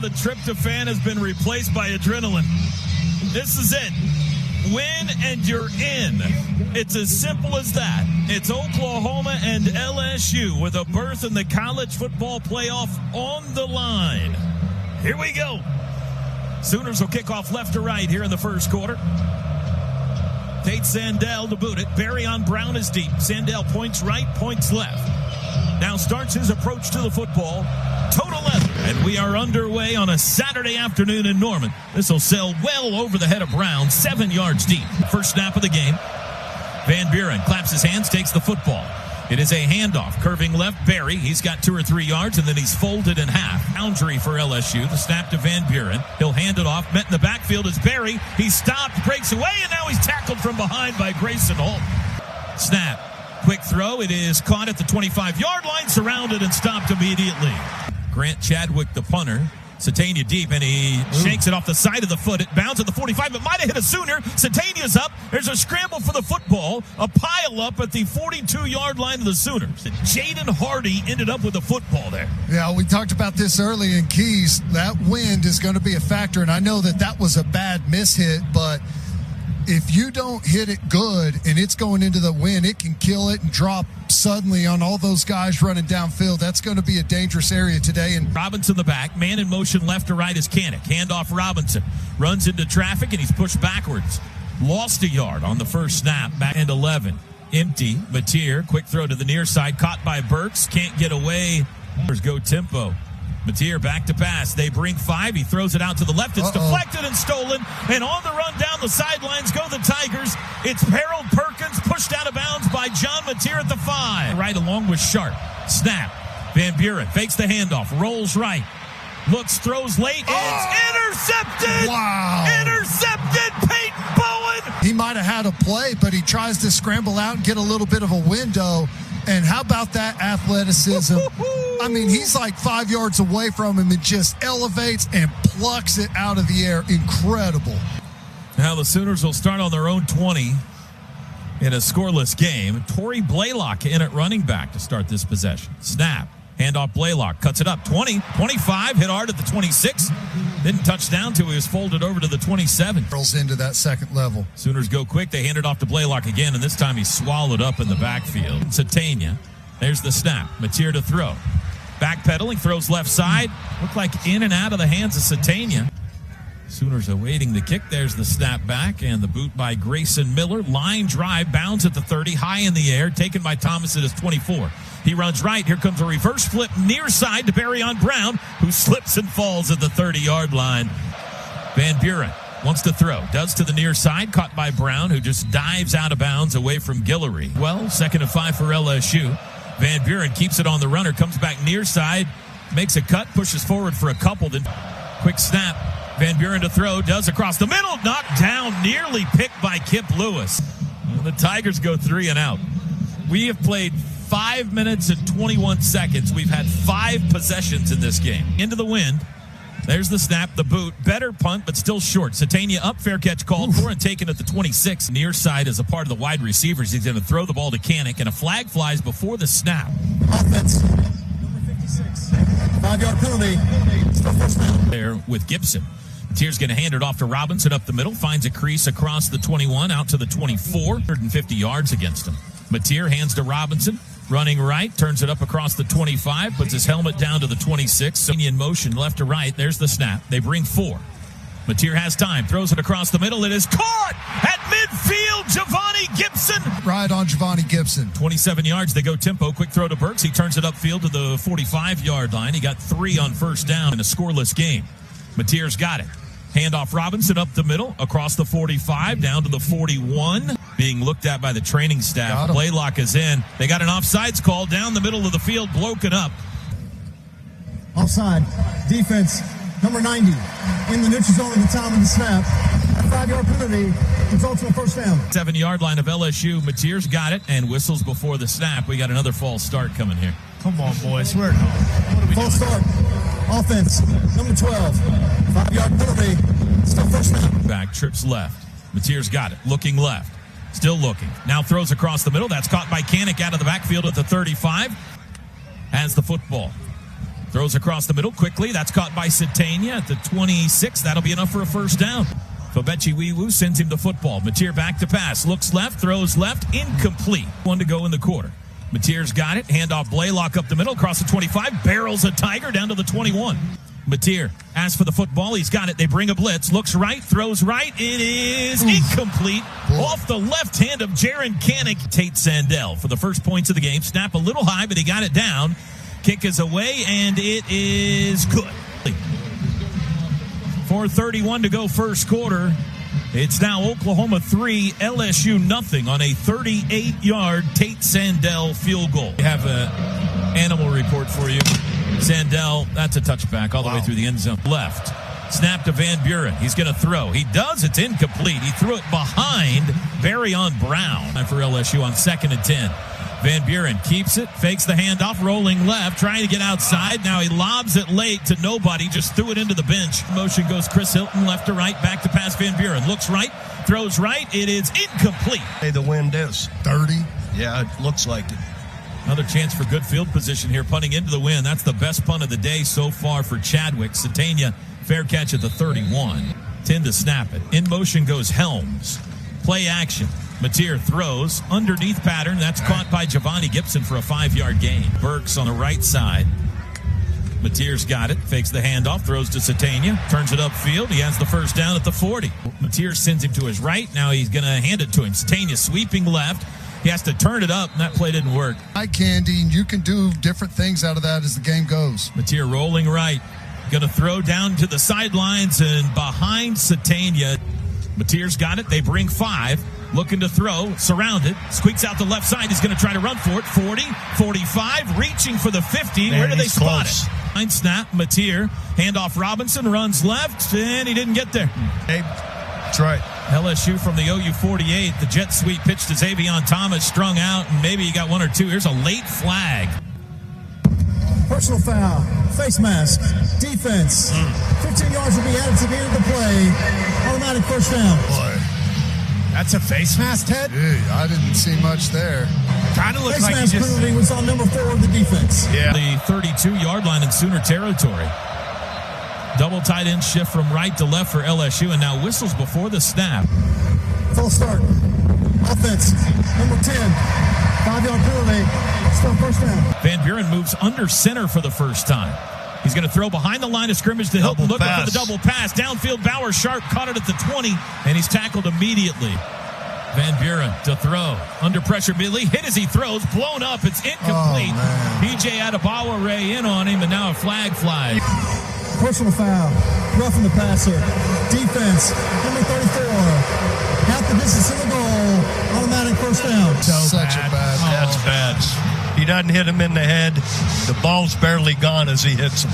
the tryptophan has been replaced by adrenaline. This is it. Win and you're in. It's as simple as that. It's Oklahoma and LSU with a berth in the college football playoff on the line. Here we go. Sooners will kick off left to right here in the first quarter. Tate Sandell to boot it. Barry on Brown is deep. Sandell points right, points left. Now starts his approach to the football. Total 11. And we are underway on a Saturday afternoon in Norman. This will sail well over the head of Brown, 7 yards deep. First snap of the game. Van Buren claps his hands, takes the football. It is a handoff, curving left, Barry. He's got 2 or 3 yards, and then he's folded in half. Boundary for LSU. The snap to Van Buren. He'll hand it off. Met in the backfield is Barry. He stopped, breaks away, and now he's tackled from behind by Grayson Holt. Snap. Quick throw. It is caught at the 25-yard line, surrounded and stopped immediately. Grant Chadwick, the punter. Satania deep, and he shakes it off the side of the foot. It bounds at the 45, but might have hit a Sooner. Satania's up. There's a scramble for the football. A pile up at the 42-yard line of the Sooners. Jaden Hardy ended up with the football there. Yeah, we talked about this early in Keys. That wind is going to be a factor, and I know that was a bad mishit, but if you don't hit it good and it's going into the wind, it can kill it and drop suddenly on all those guys running downfield. That's going to be a dangerous area today. And Robinson the back, man in motion left to right is Kanik. Handoff Robinson, runs into traffic and he's pushed backwards. Lost a yard on the first snap, back and 11. Empty, Mateer, quick throw to the near side, caught by Burks, can't get away. There's go tempo. Mateer back to pass. They bring 5. He throws it out to the left. It's deflected and stolen. And on the run down the sidelines go the Tigers. It's Harold Perkins pushed out of bounds by John Mateer at the 5. Right along with Sharp. Snap. Van Buren fakes the handoff. Rolls right. Looks, throws late. It's intercepted. Wow. Intercepted. Peyton Bowen. He might have had a play, but he tries to scramble out and get a little bit of a window. And how about that athleticism? I mean, he's like 5 yards away from him and just elevates and plucks it out of the air. Incredible. Now the Sooners will start on their own 20 in a scoreless game. Torrey Blaylock in at running back to start this possession. Snap. Handoff Blaylock. Cuts it up. 20, 25. Hit hard at the 26. Didn't touch down till he was folded over to the 27. Rolls into that second level. Sooners go quick. They hand it off to Blaylock again, and this time he's swallowed up in the backfield. Satania. There's the snap. Mateer to throw. Backpedaling. Throws left side. Looked like in and out of the hands of Satania. Sooners awaiting the kick. There's the snap back and the boot by Grayson Miller. Line drive, bounds at the 30, high in the air, taken by Thomas at his 24. He runs right. Here comes a reverse flip near side to Barry on Brown, who slips and falls at the 30-yard line. Van Buren wants to throw. Does to the near side, caught by Brown, who just dives out of bounds away from Guillory. Well, 2nd and 5 for LSU. Van Buren keeps it on the runner, comes back near side, makes a cut, pushes forward for a couple. Then quick snap. Van Buren to throw, does across the middle, knocked down, nearly picked by Kip Lewis. And the Tigers go 3 and out. We have played 5 minutes and 21 seconds. We've had 5 possessions in this game. Into the wind. There's the snap, the boot. Better punt, but still short. Satania up, fair catch called for and taken at the 26. Near side as a part of the wide receivers. He's going to throw the ball to Kanik, and a flag flies before the snap. Offense, number 56. 5-yard penalty. Still first down. There with Gibson. Mateer's going to hand it off to Robinson up the middle. Finds a crease across the 21 out to the 24. 150 yards against him. Mateer hands to Robinson. Running right, turns it up across the 25, puts his helmet down to the 26. In motion left to right. There's the snap. They bring 4. Mateer has time, throws it across the middle. It is caught at midfield. Javani Gibson. Right on Javani Gibson. 27 yards. They go tempo. Quick throw to Burks. He turns it upfield to the 45-yard line. He got 3 on first down in a scoreless game. Mateer's got it. Handoff Robinson up the middle, across the 45, down to the 41. Being looked at by the training staff. Blaylock is in. They got an offsides call down the middle of the field, broken up. Offside. Defense, number 90, in the neutral zone at the time of the snap. A 5-yard penalty results in a first down. 7-yard line of LSU. Mateer's got it and whistles before the snap. We got another false start coming here. Come on, boys. What are we doing? False start. Offense, number 12. 5-yard penalty. Still first down. Back, trips left. Mateer's got it. Looking left. Still looking. Now throws across the middle. That's caught by Kanik out of the backfield at the 35. Has the football. Throws across the middle quickly. That's caught by Satania at the 26. That'll be enough for a first down. Fobechi Wiwu sends him the football. Mateer back to pass. Looks left, throws left, incomplete. 1 to go in the quarter. Mateer's got it. Handoff Blaylock up the middle, across the 25. Barrels a Tiger down to the 21. Mateer asks for the football. He's got it. They bring a blitz. Looks right, throws right. It is incomplete. Off the left hand of Jaron Canick. Tate Sandell for the first points of the game. Snap a little high, but he got it down. Kick is away, and it is good. 4:31 to go first quarter. It's now Oklahoma 3, LSU nothing on a 38-yard Tate Sandell field goal. We have an animal report for you. Sandell, that's a touchback all the way through the end zone. Left. Snap to Van Buren. He's going to throw. He does. It's incomplete. He threw it behind Barryon Brown for LSU on 2nd and 10. Van Buren keeps it, fakes the handoff, rolling left, trying to get outside. Now he lobs it late to nobody, just threw it into the bench. Motion goes Chris Hilton, left to right, back to pass Van Buren. Looks right, throws right. It is incomplete. Hey, the wind is 30. Yeah, it looks like it. Another chance for good field position here, punting into the wind. That's the best punt of the day so far for Chadwick. Satania, fair catch at the 31. 10 to snap it. In motion goes Helms. Play action. Mateer throws underneath pattern. That's caught by Javonte Gibson for a 5-yard gain. Burks on the right side. Mateer's got it. Fakes the handoff. Throws to Satania. Turns it upfield. He has the first down at the 40. Mateer sends him to his right. Now he's going to hand it to him. Satania sweeping left. He has to turn it up, and that play didn't work. Hi, Candy. You can do different things out of that as the game goes. Mateer rolling right. Going to throw down to the sidelines and behind Satania. Mateer's got it. They bring 5. Looking to throw, surrounded, squeaks out the left side. He's going to try to run for it. 40, 45, reaching for the 50. Where do they spot it? Line snap, Mateer, handoff Robinson, runs left, and he didn't get there. Hey, that's right. LSU from the OU 48. The jet sweep pitch to Xavion Thomas, strung out, and maybe he got 1 or 2. Here's a late flag. Personal foul, face mask, defense. 15 yards will be added to the end of the play. Automatic first down. Boy. That's a face mask, Ted? Dude, I didn't see much there. Kind of looks Face like he mask just... penalty was on number 4 of the defense. Yeah. The 32-yard line in Sooner territory. Double tight end shift from right to left for LSU, and now whistles before the snap. Full start. Offense, number 10. 5-yard penalty. Still first down. Van Buren moves under center for the first time. He's going to throw behind the line of scrimmage to Hilton, looking for the double pass. Downfield, Bauer Sharp caught it at the 20, and he's tackled immediately. Van Buren to throw. Under pressure immediately. Hit as he throws. Blown up. It's incomplete. PJ Adebawa Ray in on him, and now a flag flies. Personal foul. Roughing the passer. Defense, number 34. Half the distance in the goal. Automatic first down. Such a bad. That's bad. He doesn't hit him in the head. The ball's barely gone as he hits him.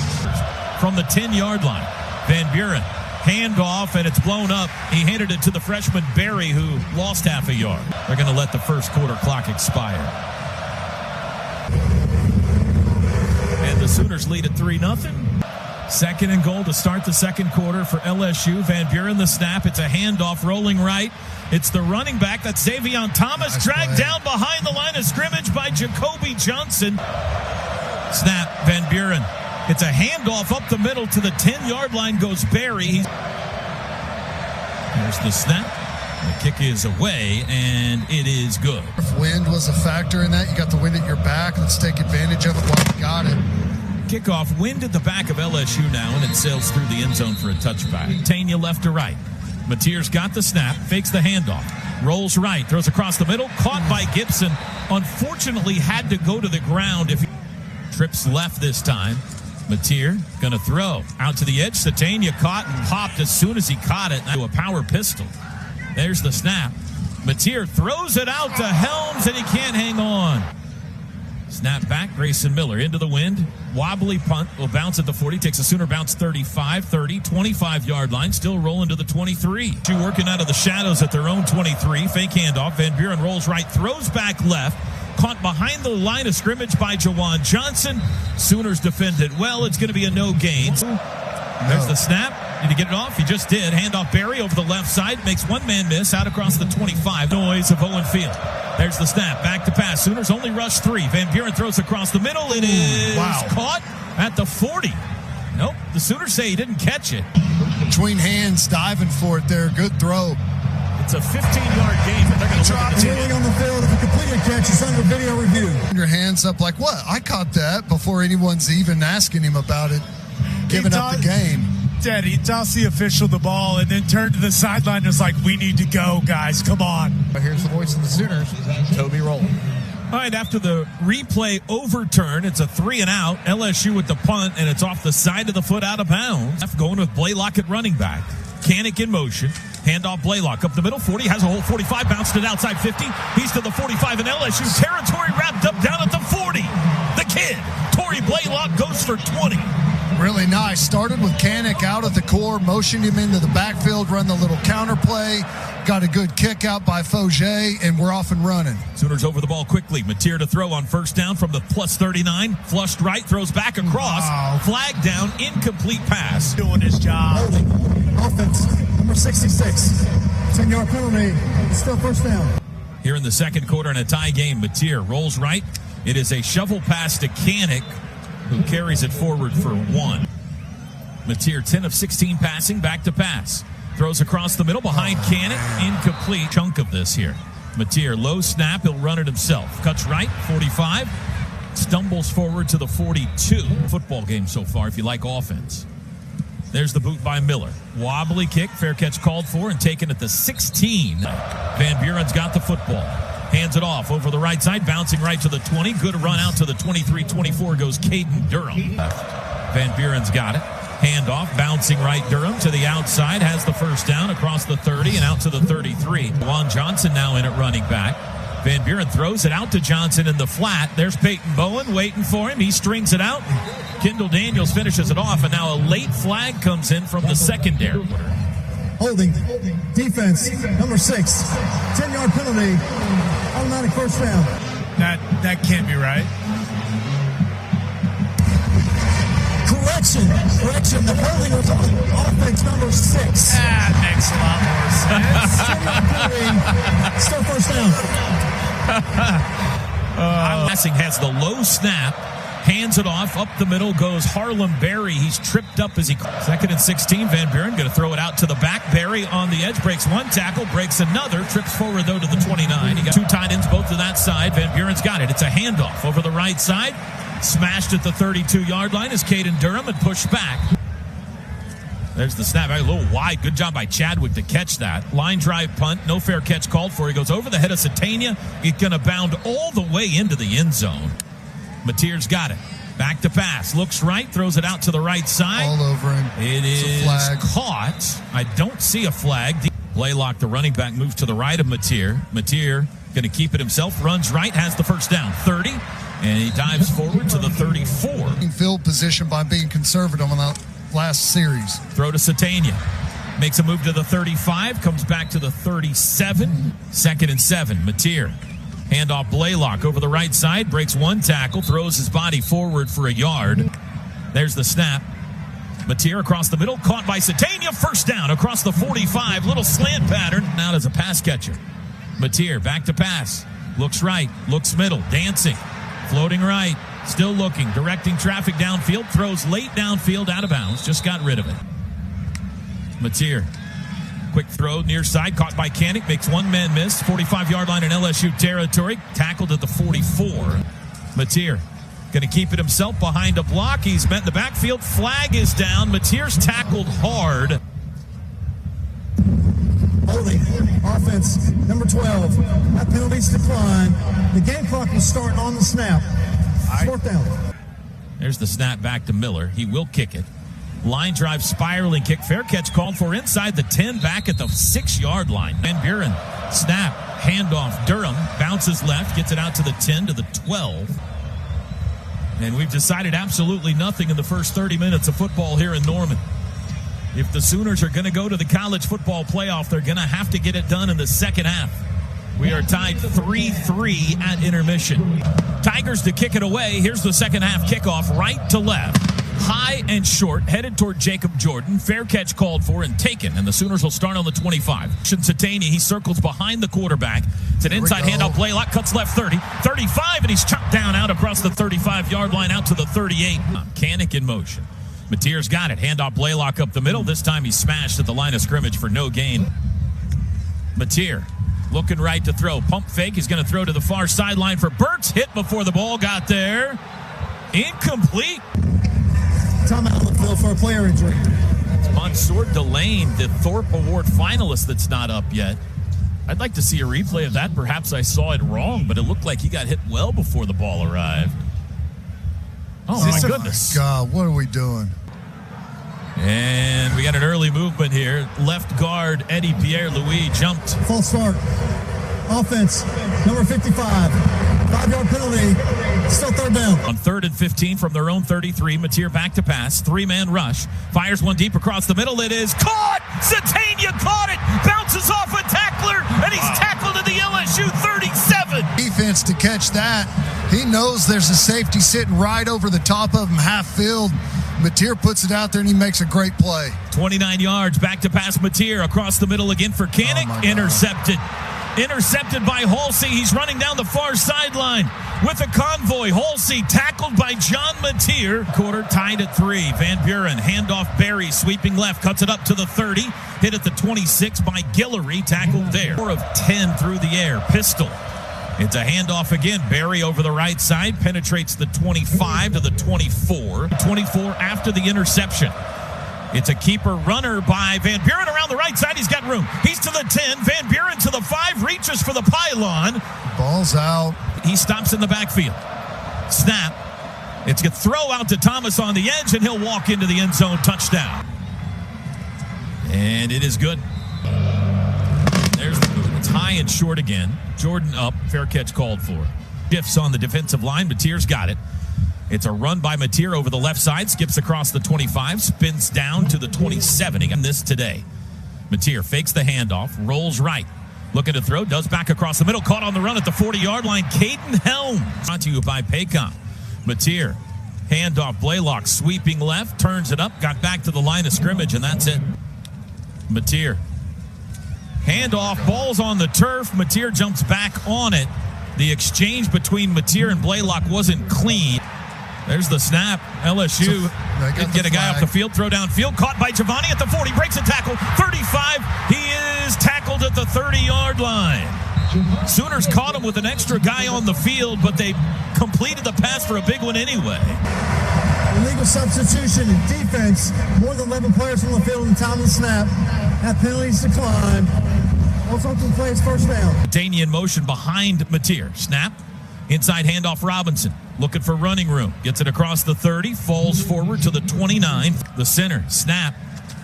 From the 10-yard line, Van Buren, handoff, and it's blown up. He handed it to the freshman Barry, who lost half a yard. They're going to let the first quarter clock expire. And the Sooners lead at 3-0. 2nd and goal to start the second quarter for LSU. Van Buren the snap. It's a handoff rolling right. It's the running back. That's Xavion Thomas. Nice dragged play. down behind the line of scrimmage by Jacoby Johnson. Snap, Van Buren. It's a handoff up the middle to the 10-yard line goes Barry. There's the snap. The kick is away, and it is good. If wind was a factor in that, you got the wind at your back. Let's take advantage of it while you got it. Kickoff, wind at the back of LSU now, and it sails through the end zone for a touchback. Tanya left to right. Mateer's got the snap, fakes the handoff, rolls right, throws across the middle, caught by Gibson. Unfortunately, had to go to the ground. If he trips left this time, Mateer gonna throw out to the edge. Satania caught and popped as soon as he caught it. To a power pistol. There's the snap. Mateer throws it out to Helms, and he can't hang on. Snap back, Grayson Miller into the wind. Wobbly punt, will bounce at the 40, takes a Sooner bounce 35, 30, 25-yard line, still rolling to the 23. Two working out of the shadows at their own 23. Fake handoff, Van Buren rolls right, throws back left. Caught behind the line of scrimmage by Jawan Johnson. Sooners defend it well. It's going to be a no gain. There's the snap. Did he get it off? He just did. Handoff Barry over the left side. Makes one man miss out across the 25. Noise of Owen Field. There's the snap. Back to pass. Sooners only rush 3. Van Buren throws across the middle. It is caught at the 40. Nope, the Sooners say he didn't catch it. Between hands, diving for it there. Good throw. It's a 15-yard game, but they're going to look at the Kneeling on the field. If you complete a catch, it's under video review. Your hands up like, what? I caught that before anyone's even asking him about it. Giving up the game. Teddy, he tossed the official the ball and then turned to the sideline and was like, we need to go, guys. Come on. Here's the voice of the Sooners, Toby Rowland. All right, after the replay overturn, it's a 3-and-out. LSU with the punt, and it's off the side of the foot out of bounds. Going with Blaylock at running back. Canick in motion. Handoff Blaylock up the middle. 40, has a hole. 45, bounced it outside 50. He's to the 45 in LSU territory, wrapped up down at the 40. The kid, Tory Blaylock, goes for 20. Really nice. Started with Canick out at the core, motioned him into the backfield, run the little counter play. Got a good kick out by Fogier, and we're off and running. Sooners over the ball quickly. Mateer to throw on first down from the plus 39. Flushed right, throws back across. Wow. Flag down, incomplete pass. Doing his job. Holding. Offense, number 66. 10-yard penalty. Still first down. Here in the second quarter in a tie game, Mateer rolls right. It is a shovel pass to Canick, who carries it forward for 1. Mateer 10 of 16 passing, back to pass. Throws across the middle behind Canick. Incomplete chunk of this here. Mateer, low snap. He'll run it himself. Cuts right, 45. Stumbles forward to the 42. Football game so far if you like offense. There's the boot by Miller. Wobbly kick. Fair catch called for and taken at the 16. Van Buren's got the football. Hands it off over the right side. Bouncing right to the 20. Good run out to the 23-24 goes Caden Durham. Van Buren's got it. Handoff, bouncing right, Durham to the outside, has the first down across the 30 and out to the 33. Juwan Johnson now in at running back. Van Buren throws it out to Johnson in the flat. There's Peyton Bowen waiting for him. He strings it out. Kendall Daniels finishes it off, and now a late flag comes in from the secondary. Holding. Defense, number 6. 10-yard penalty. Automatic first down. That can't be right. Correction. The holding was on offense number 6. That makes a lot more sense. 10-yard penalty. Still first down. Passing has the low snap. Hands it off. Up the middle goes Harlem Berry. He's tripped up as he... 2nd and 16. Van Buren going to throw it out to the back. Berry on the edge. Breaks one tackle. Breaks another. Trips forward, though, to the 29. He got 2 tight ends, both to that side. Van Buren's got it. It's a handoff over the right side. Smashed at the 32-yard line as Caden Durham and pushed back. There's the snap. A little wide. Good job by Chadwick to catch that. Line drive punt. No fair catch called for. He goes over the head of Satania. He's going to bound all the way into the end zone. Mateer's got it. Back to pass. Looks right. Throws it out to the right side. All over him. It is flag. Caught. I don't see a flag. Blaylock, the running back, moves to the right of Mateer. Mateer going to keep it himself. Runs right. Has the first down. 30. And he dives forward to the 34. Field position by being conservative on that last series. Throw to Satania. Makes a move to the 35. Comes back to the 37. 2nd and 7. Mateer. Handoff Blaylock over the right side. Breaks one tackle. Throws his body forward for a yard. There's the snap. Mateer across the middle. Caught by Satania. First down across the 45. Little slant pattern. Out as a pass catcher. Mateer back to pass. Looks right. Looks middle. Dancing. Floating right. Still looking. Directing traffic downfield. Throws late downfield out of bounds. Just got rid of it. Mateer. Quick throw near side. Caught by Canick. Makes one man miss. 45-yard line in LSU territory. Tackled at the 44. Mateer going to keep it himself behind a block. He's met in the backfield. Flag is down. Mateer's tackled hard. Holding. Offense, number 12. That penalty's declined. The game clock will start on the snap. 4th down. There's the snap back to Miller. He will kick it. Line drive, spiraling kick. Fair catch called for inside the 10, back at the 6-yard line. Van Buren, snap, handoff. Durham bounces left, gets it out to the 10, to the 12. And we've decided absolutely nothing in the first 30 minutes of football here in Norman. If the Sooners are going to go to the college football playoff, they're going to have to get it done in the second half. We are tied 3-3 at intermission. Tigers to kick it away. Here's the second half kickoff, right to left. high and short, headed toward Jacob Jordan. Fair catch called for and taken, and the Sooners will start on the 25. Satania, he circles behind the quarterback. It's an inside handoff. Blaylock cuts left 30, 35, and he's chopped down out across the 35-yard line out to the 38. Kanik in motion. Mateer's got it. Handoff Blaylock up the middle. This time he's smashed at the line of scrimmage for no gain. Mateer looking right to throw. Pump fake. He's going to throw to the far sideline for Burks. Hit before the ball got there. Incomplete. Timeout on the field for a player injury. It's Mansour Delane, the Thorpe Award finalist that's not up yet. I'd like to see a replay of that. Perhaps I saw it wrong, but it looked like he got hit well before the ball arrived. Oh, my goodness. God, what are we doing? And we got an early movement here. Left guard Eddie Pierre-Louis jumped. False start. Offense, number 55. 5-yard penalty. Still third down. On 3rd and 15 from their own 33, Mateer back to pass. 3-man rush. Fires one deep across the middle. It is caught. Satania caught it. Bounces off a tackler, and he's tackled at the LSU 37. Defense to catch that. He knows there's a safety sitting right over the top of him, half field. Mateer puts it out there, and he makes a great play. 29 yards. Back to pass Mateer. Across the middle again for Kanik. Intercepted. Intercepted by Halsey. He's running down the far sideline with a convoy. Halsey tackled by John Mateer. Quarter tied at 3. Van Buren, handoff Barry, sweeping left, cuts it up to the 30. Hit at the 26 by Guillory, tackled there. 4 of 10 through the air. Pistol. It's a handoff again. Barry over the right side, penetrates the 25 to the 24. 24 after the interception. It's a keeper runner by Van Buren around the right side. He's got room. He's to the 10. Van Buren to the 5. Reaches for the pylon. Ball's out. He stops in the backfield. Snap. It's a throw out to Thomas on the edge, and he'll walk into the end zone. Touchdown. And it is good. There's the move. It's high and short again. Jordan up. Fair catch called for. Shifts on the defensive line. Mateer's got it. It's a run by Mateer over the left side. Skips across the 25. Spins down to the 27. He got this today. Mateer fakes the handoff. Rolls right. Looking to throw. Does back across the middle. Caught on the run at the 40-yard line. Caden Helms. Brought to you by Paycom. Mateer. Handoff. Blaylock sweeping left. Turns it up. Got back to the line of scrimmage, and that's it. Mateer. Handoff. Ball's on the turf. Mateer jumps back on it. The exchange between Mateer and Blaylock wasn't clean. There's the snap. LSU didn't get a guy off the field. Throw downfield. Caught by Giovanni at the 40. Breaks a tackle. 35. He is tackled at the 30-yard line. Sooners caught him with an extra guy on the field, but they completed the pass for a big one anyway. Illegal substitution in defense. More than 11 players on the field at the time of the snap. That penalty's declined. Also plays first down. Tanya in motion behind Mateer. Snap. Inside handoff Robinson. Looking for running room. Gets it across the 30. Falls forward to the 29. The center. Snap.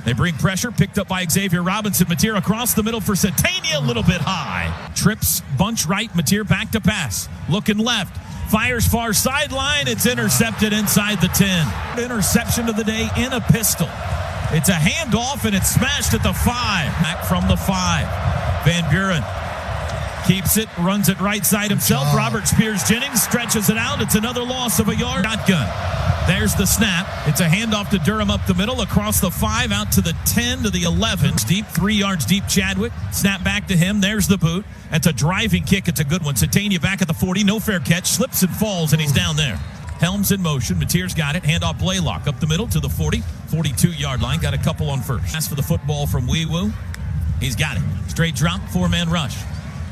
They bring pressure. Picked up by Xavier Robinson. Mateer across the middle for Satania. A little bit high. Trips. Bunch right. Mateer back to pass. Looking left. Fires far sideline. It's intercepted inside the 10. Interception of the day in a pistol. It's a handoff, and it's smashed at the 5. Back from the 5. Van Buren keeps it, runs it right side himself. Robert Spears-Jennings stretches it out. It's another loss of a yard. Shotgun. There's the snap. It's a handoff to Durham up the middle, across the 5, out to the 10, to the 11. Deep, 3 yards deep, Chadwick. Snap back to him. There's the boot. That's a driving kick. It's a good one. Satania back at the 40. No fair catch. Slips and falls, and he's down there. Helms in motion. Mateer's got it. Handoff Blaylock up the middle to the 40. 42-yard line. Got a couple on first. Pass for the football from Wee-Woo. He's got it. Straight drop. 4-man rush.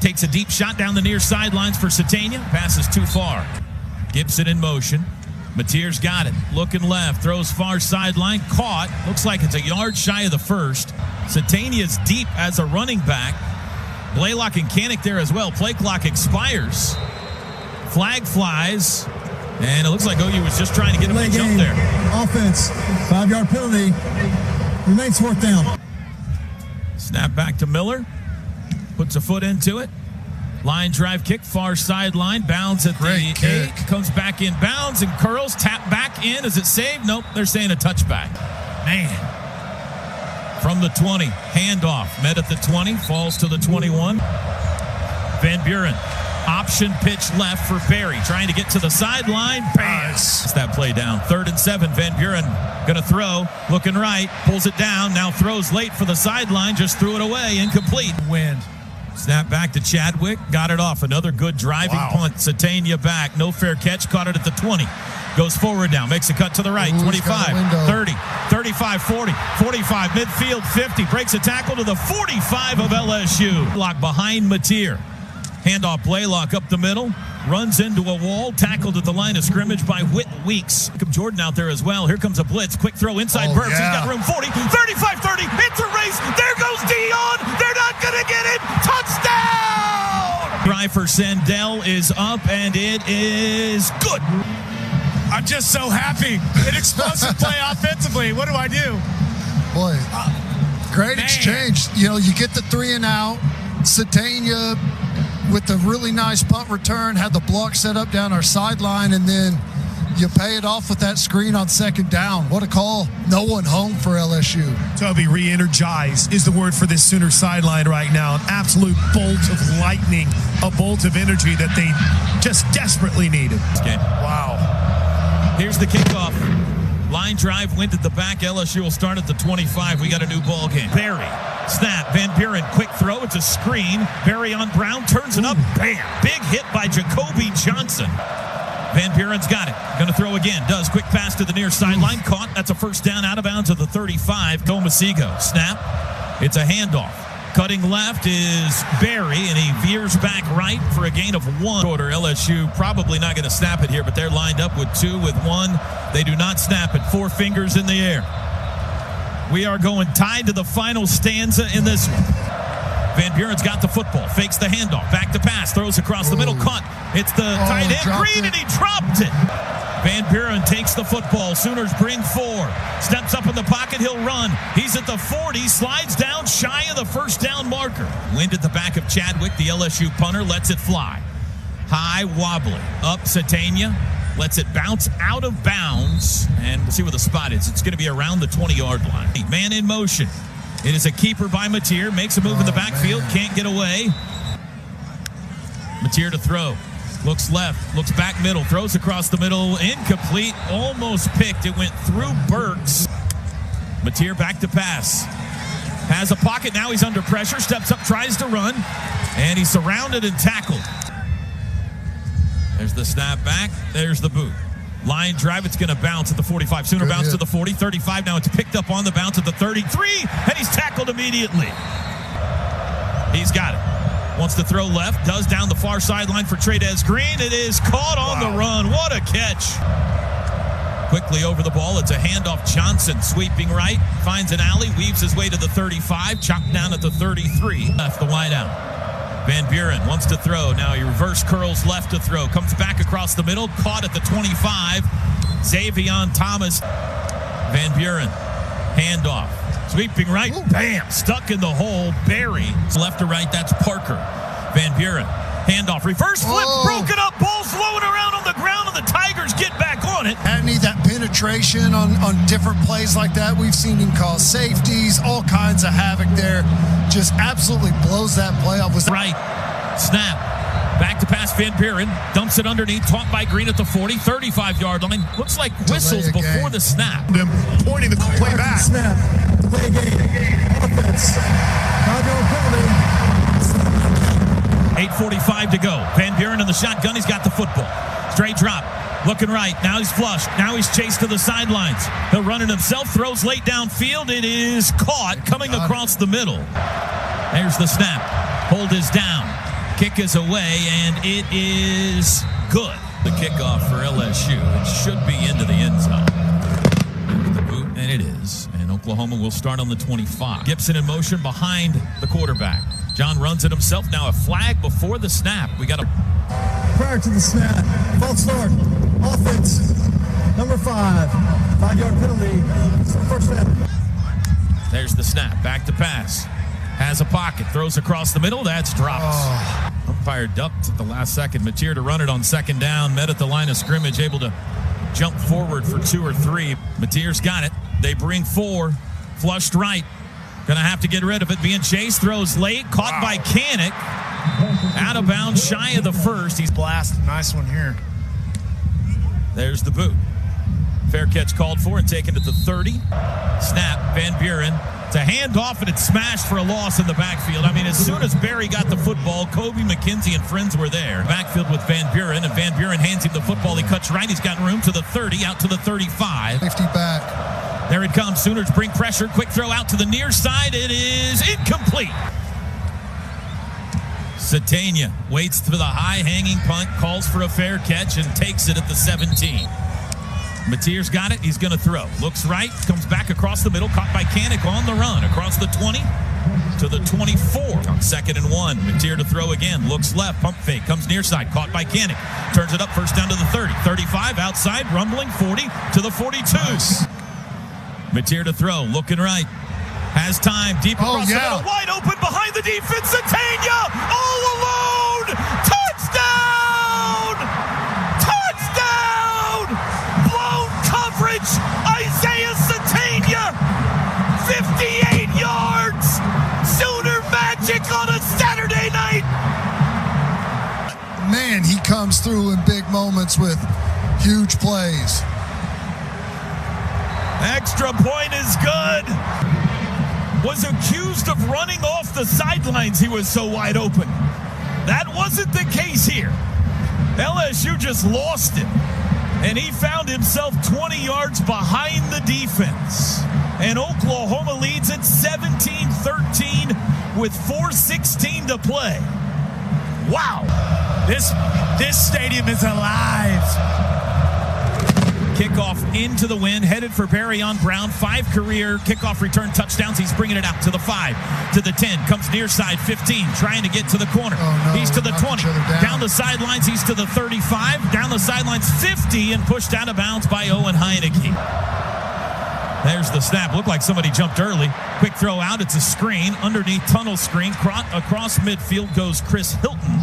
Takes a deep shot down the near sidelines for Satania. Passes too far. Gibson in motion. Mateer's got it. Looking left. Throws far sideline. Caught. Looks like it's a yard shy of the first. Satania's deep as a running back. Blaylock and Kanik there as well. Play clock expires. Flag flies. And it looks like OU was just trying to get him to jump there. Offense. 5-yard penalty. Remains 4th down. Snap back to Miller. Puts a foot into it. Line drive kick, far sideline. Bounds at the 8. Comes back in bounds and curls. Tap back in. Is it saved? Nope. They're saying a touchback. Man. From the 20. Handoff. Met at the 20. Falls to the 21. Van Buren. Option pitch left for Barry. Trying to get to the sideline. Bam! Nice. That play down. 3rd and 7. Van Buren going to throw. Looking right. Pulls it down. Now throws late for the sideline. Just threw it away. Incomplete. Wind. Snap back to Chadwick. Got it off. Another good driving punt. Satania back. No fair catch. Caught it at the 20. Goes forward now. Makes a cut to the right. 25, 30, 35, 40, 45. Midfield 50. Breaks a tackle to the 45 of LSU. Block behind Mateer. Handoff Blaylock up the middle. Runs into a wall. Tackled at the line of scrimmage by Whit Weeks. Jordan out there as well. Here comes a blitz. Quick throw inside Burks. Yeah. He's got room. 40, 35, 30. It's a race. There goes Dion. They're not going to get it. Touchdown! Drive for Sandell is up, and it is good. I'm just so happy. An explosive play offensively. What do I do? Boy, great exchange. You get the 3 and out. Satania with the really nice punt return, had the block set up down our sideline, and then you pay it off with that screen on 2nd down. What a call. No one home for LSU. Toby, re-energized is the word for this Sooner sideline right now. An absolute bolt of lightning, a bolt of energy that they just desperately needed. Wow. Here's the kickoff. Line drive, wind at the back. LSU will start at the 25. We got a new ball game. Barry, snap, Van Buren, quick throw. It's a screen. Barry on Brown, turns it up. Bam! Big hit by Jacoby Johnson. Van Buren's got it. Going to throw again. Does. Quick pass to the near sideline. Caught. That's a first down out of bounds at the 35. Gomasigo. Snap. It's a handoff. Cutting left is Barry, and he veers back right for a gain of 1. Quarter. LSU probably not going to snap it here, but they're lined up with 2, with 1. They do not snap it. 4 fingers in the air. We are going tied to the final stanza in this one. Van Buren's got the football. Fakes the handoff. Back to pass. Throws across the middle. Caught. It's the tight end. Green, and he dropped it. Van Buren takes the football. Sooners bring 4. Steps up in the pocket. He'll run. He's at the 40. Slides down shy of the first down marker. Wind at the back of Chadwick. The LSU punter lets it fly. High, wobbly. Up Satania. Lets it bounce out of bounds. And we'll see where the spot is. It's going to be around the 20-yard line. Man in motion. It is a keeper by Mateer. Makes a move in the backfield. Can't get away. Mateer to throw. Looks left, looks back middle, throws across the middle, incomplete, almost picked. It went through Burks. Mateer back to pass. Has a pocket, now he's under pressure, steps up, tries to run, and he's surrounded and tackled. There's the snap back, there's the boot. Line drive, it's going to bounce at the 45. Sooner bounce to the 40, 35, now it's picked up on the bounce at the 33, and he's tackled immediately. He's got it. Wants to throw left, does down the far sideline for Tradez Green. It is caught on the run. What a catch. Quickly over the ball. It's a handoff. Johnson sweeping right, finds an alley, weaves his way to the 35, chopped down at the 33. Left the wide out. Van Buren wants to throw. Now he reverse curls left to throw. Comes back across the middle, caught at the 25. Xavion Thomas. Van Buren, handoff. Sweeping right, bam, stuck in the hole. Barry, left to right, that's Parker. Van Buren, handoff, reverse flip, broken up, ball flowing around on the ground, and the Tigers get back on it. I need that penetration on different plays like that. We've seen him cause safeties, all kinds of havoc there. Just absolutely blows that play off. Right, snap. Back to pass, Van Buren. Dumps it underneath. Caught by Green at the 40, 35-yard line. Looks like whistles before the snap. Pointing the play back. Snap. Delay game. Offense. 5-yard penalty. 8:45 to go. Van Buren in the shotgun. He's got the football. Straight drop. Looking right. Now he's flushed. Now he's chased to the sidelines. He'll run it himself. Throws late downfield. It is caught coming across the middle. There's the snap. Hold is down. Kick is away, and it is good. The kickoff for LSU. It should be into the end zone. There's the boot, and it is. And Oklahoma will start on the 25. Gibson in motion behind the quarterback. John runs it himself. Now a flag before the snap. We got a... Prior to the snap, false start. Offense, number 5. 5-yard penalty. First snap. There's the snap. Back to pass. Has a pocket, throws across the middle, that's dropped. Umpire ducked at the last second. Mateer to run it on 2nd down, met at the line of scrimmage, able to jump forward for 2 or 3. Mateer's got it. They bring 4, flushed right. Gonna have to get rid of it. Being chased, throws late, caught by Kanik. Out of bounds, shy of the first. He's Blast. Nice one here. There's the boot. Fair catch called for and taken at the 30. Snap, Van Buren to hand off, and it's smashed for a loss in the backfield. I mean, as soon as Barry got the football, Kobe, McKenzie, and friends were there. Backfield with Van Buren, and Van Buren hands him the football. He cuts right. He's got room to the 30, out to the 35. 50 back. There it comes. Sooners bring pressure. Quick throw out to the near side. It is incomplete. Satania waits for the high-hanging punt, calls for a fair catch, and takes it at the 17. Mateer's got it. He's going to throw. Looks right. Comes back across the middle. Caught by Canick on the run. Across the 20 to the 24. On 2nd and 1. Mateer to throw again. Looks left. Pump fake. Comes near side. Caught by Canick. Turns it up. First down to the 30. 35 outside. Rumbling. 40 to the 42. Nice. Mateer to throw. Looking right. Has time. Deep across the middle. Wide open behind the defense. Satania all alone. Touchdown! Touchdown! Blown coverage. Isaiah Satania. 58 yards. Sooner magic on a Saturday night. Man, he comes through in big moments with huge plays. Extra point is good. Was accused of running off the sidelines. He was so wide open. That wasn't the case here. LSU just lost it. And he found himself 20 yards behind the defense. And Oklahoma leads at 17-13 with 4:16 to play. Wow. This stadium is alive. Kickoff into the wind, headed for Barry on Brown. 5 career kickoff return touchdowns. He's bringing it out to the 5, to the 10. Comes near side, 15, trying to get to the corner. Oh, no, he's to the 20. Down the sidelines, he's to the 35. Down the sidelines, 50, and pushed out of bounds by Owen Heineke. There's the snap. Looked like somebody jumped early. Quick throw out. It's a screen. Underneath tunnel screen. Across midfield goes Chris Hilton.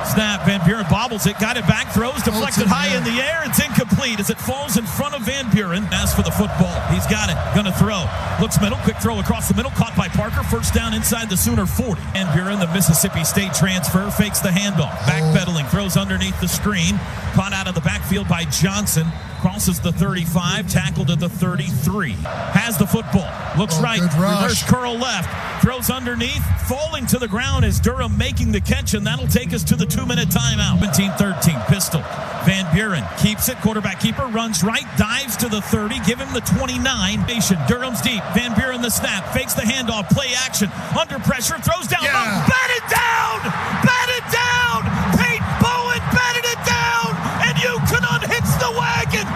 Snap, Van Buren bobbles it, got it back, throws, deflected high in the air. It's incomplete as it falls in front of Van Buren. As for the football, he's got it, gonna throw. Looks middle, quick throw across the middle, caught by Parker. First down inside the Sooner 40. Van Buren, the Mississippi State transfer, fakes the handoff. Backpedaling, throws underneath the screen. Caught out of the backfield by Johnson. Crosses the 35, tackled at the 33. Has the football, looks right, reverse curl left, throws underneath, falling to the ground as Durham making the catch, and that'll take us to the 2-minute timeout. 17-13, pistol. Van Buren keeps it, quarterback keeper, runs right, dives to the 30, give him the 29. Durham's deep, Van Buren the snap, fakes the handoff, play action, under pressure, throws down, batted down! Batted down! Peyton Bowen batted it down, and you can unhitch the wagon!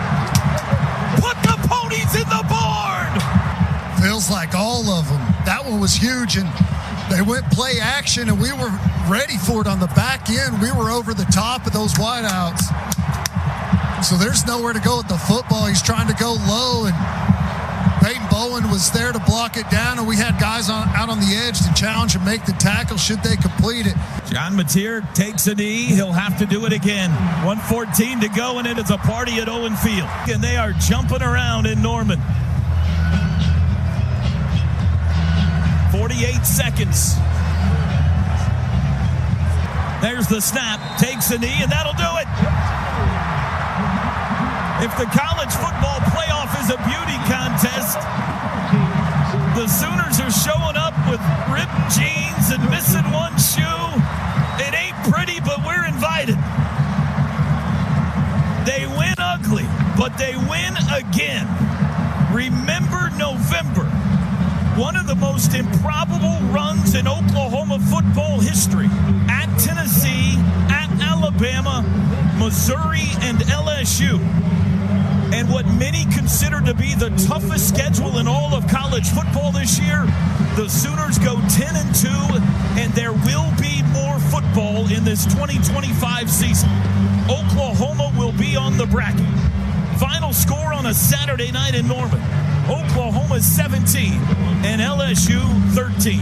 Put the ponies in the barn! Feels like all of them. That one was huge, and they went play action, and we were ready for it on the back end. We were over the top of those wideouts. So there's nowhere to go with the football. He's trying to go low, and Peyton Bowen was there to block it down, and we had guys out on the edge to challenge and make the tackle should they complete it. John Mateer takes a knee. He'll have to do it again. 1:14 to go, and it is a party at Owen Field. And they are jumping around in Norman. 48 seconds. There's the snap. Takes a knee, and that'll do it. If the college football playoff is a beauty contest, the Sooners are showing up with ripped jeans and missing one shoe. It ain't pretty, but we're invited. They win ugly, but they win again. Remember November. One of the most improbable runs in Oklahoma football history. At Tennessee, at Alabama, Missouri, and LSU. And what many consider to be the toughest schedule in all of college football this year, the Sooners go 10-2, and there will be more football in this 2025 season. Oklahoma will be on the bracket. Final score on a Saturday night in Norman. Oklahoma 17 and LSU 13.